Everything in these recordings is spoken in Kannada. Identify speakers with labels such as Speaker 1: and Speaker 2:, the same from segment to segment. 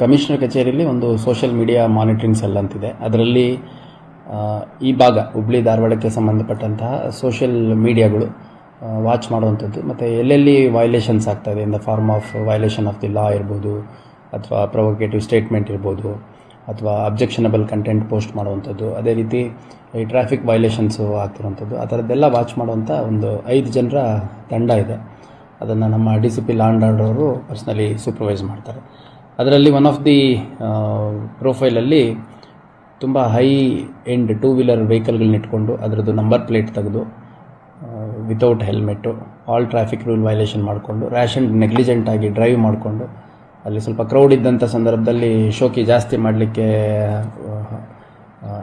Speaker 1: ಕಮಿಷನರ್ ಕಚೇರಿಯಲ್ಲಿ ಒಂದು ಸೋಷಿಯಲ್ ಮೀಡಿಯಾ ಮಾನಿಟರಿಂಗ್ ಸೆಲ್ ಅಂತಿದೆ. ಅದರಲ್ಲಿ ಈ ಭಾಗ ಹುಬ್ಳಿ ಧಾರವಾಡಕ್ಕೆ ಸಂಬಂಧಪಟ್ಟಂತಹ ಸೋಷಿಯಲ್ ಮೀಡಿಯಾಗಳು ವಾಚ್ ಮಾಡುವಂಥದ್ದು, ಮತ್ತು ಎಲ್ಲೆಲ್ಲಿ ವೈಲೇಷನ್ಸ್ ಆಗ್ತಾಯಿದೆ, in the form of violation of the law ಇರ್ಬೋದು, ಅಥವಾ ಪ್ರೊವೊಕೇಟಿವ್ ಸ್ಟೇಟ್ಮೆಂಟ್ ಇರ್ಬೋದು, ಅಥವಾ ಅಬ್ಜೆಕ್ಷನಬಲ್ ಕಂಟೆಂಟ್ ಪೋಸ್ಟ್ ಮಾಡುವಂಥದ್ದು, ಅದೇ ರೀತಿ ಈ ಟ್ರಾಫಿಕ್ ವೈಲೇಷನ್ಸು ಆಗ್ತಿರುವಂಥದ್ದು, ಆ ಥರದ್ದೆಲ್ಲ ವಾಚ್ ಮಾಡುವಂಥ ಒಂದು 5 ಜನರ ತಂಡ ಇದೆ. ಅದನ್ನು ನಮ್ಮ DCP ಲಾ ಆ್ಯಂಡ್ ಆರ್ಡರ್ ಅವರು ಪರ್ಸ್ನಲಿ ಸೂಪರ್ವೈಸ್ ಮಾಡ್ತಾರೆ. ಅದರಲ್ಲಿ ಒನ್ ಆಫ್ ದಿ ಪ್ರೊಫೈಲಲ್ಲಿ ತುಂಬ ಹೈ ಎಂಡ್ 2 ವೀಲರ್ ವೆಹಿಕಲ್ಗಳನ್ನ ಇಟ್ಕೊಂಡು ಅದರದ್ದು ನಂಬರ್ ಪ್ಲೇಟ್ ತೆಗೆದು without helmet, all traffic rule violation ಮಾಡಿಕೊಂಡು, ರ್ಯಾಶ್ ಆ್ಯಂಡ್ ನೆಗ್ಲಿಜೆಂಟ್ ಆಗಿ ಡ್ರೈವ್ ಮಾಡಿಕೊಂಡು, ಅಲ್ಲಿ ಸ್ವಲ್ಪ ಕ್ರೌಡ್ ಇದ್ದಂಥ ಸಂದರ್ಭದಲ್ಲಿ ಶೋಕಿ ಜಾಸ್ತಿ ಮಾಡಲಿಕ್ಕೆ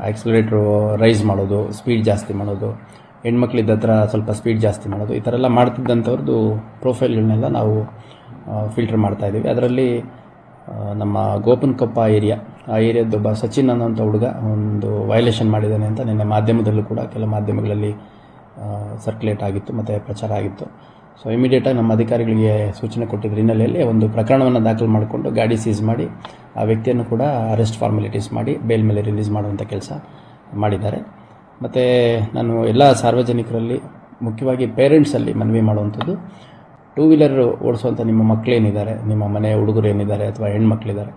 Speaker 1: ಆಕ್ಸಿಲರೇಟ್ರು ರೈಸ್ ಮಾಡೋದು, ಸ್ಪೀಡ್ ಜಾಸ್ತಿ ಮಾಡೋದು, ಹೆಣ್ಮಕ್ಳಿದ್ದ ಹತ್ರ ಸ್ವಲ್ಪ ಸ್ಪೀಡ್ ಜಾಸ್ತಿ ಮಾಡೋದು, ಈ ಥರ ಎಲ್ಲ ಮಾಡ್ತಿದ್ದಂಥವ್ರದ್ದು ಪ್ರೊಫೈಲ್ಗಳನ್ನೆಲ್ಲ ನಾವು ಫಿಲ್ಟರ್ ಮಾಡ್ತಾಯಿದ್ದೀವಿ. ಅದರಲ್ಲಿ ನಮ್ಮ ಗೋಪನಕೊಪ್ಪ ಆ ಏರಿಯಾದೊಬ್ಬ ಸಚಿನ್ ಅನ್ನೋಂಥ ಹುಡುಗ ಒಂದು ವೈಲೇಷನ್ ಮಾಡಿದ್ದಾನೆ ಅಂತ ನಿನ್ನೆ ಮಾಧ್ಯಮದಲ್ಲೂ ಕೂಡ ಕೆಲವು ಮಾಧ್ಯಮಗಳಲ್ಲಿ ಸರ್ಕ್ಯುಲೇಟ್ ಆಗಿತ್ತು ಮತ್ತು ಪ್ರಚಾರ ಆಗಿತ್ತು. ಸೊ ಇಮಿಡಿಯೇಟಾಗಿ ನಮ್ಮ ಅಧಿಕಾರಿಗಳಿಗೆ ಸೂಚನೆ ಕೊಟ್ಟಿದ್ದ ಹಿನ್ನೆಲೆಯಲ್ಲಿ ಒಂದು ಪ್ರಕರಣವನ್ನು ದಾಖಲು ಮಾಡಿಕೊಂಡು ಗಾಡಿ ಸೀಸ್ ಮಾಡಿ ಆ ವ್ಯಕ್ತಿಯನ್ನು ಕೂಡ ಅರೆಸ್ಟ್ ಫಾರ್ಮಾಲಿಟೀಸ್ ಮಾಡಿ ಬೇಲ್ ಮೇಲೆ ರಿಲೀಸ್ ಮಾಡುವಂಥ ಕೆಲಸ ಮಾಡಿದ್ದಾರೆ. ಮತ್ತು ನಾನು ಎಲ್ಲ ಸಾರ್ವಜನಿಕರಲ್ಲಿ, ಮುಖ್ಯವಾಗಿ ಪೇರೆಂಟ್ಸಲ್ಲಿ ಮನವಿ ಮಾಡುವಂಥದ್ದು, 2 ವೀಲರ್ ಓಡಿಸುವಂಥ ನಿಮ್ಮ ಮಕ್ಕಳೇನಿದ್ದಾರೆ, ನಿಮ್ಮ ಮನೆಯ ಹುಡುಗರು ಏನಿದ್ದಾರೆ ಅಥವಾ ಹೆಣ್ಮಕ್ಳಿದ್ದಾರೆ,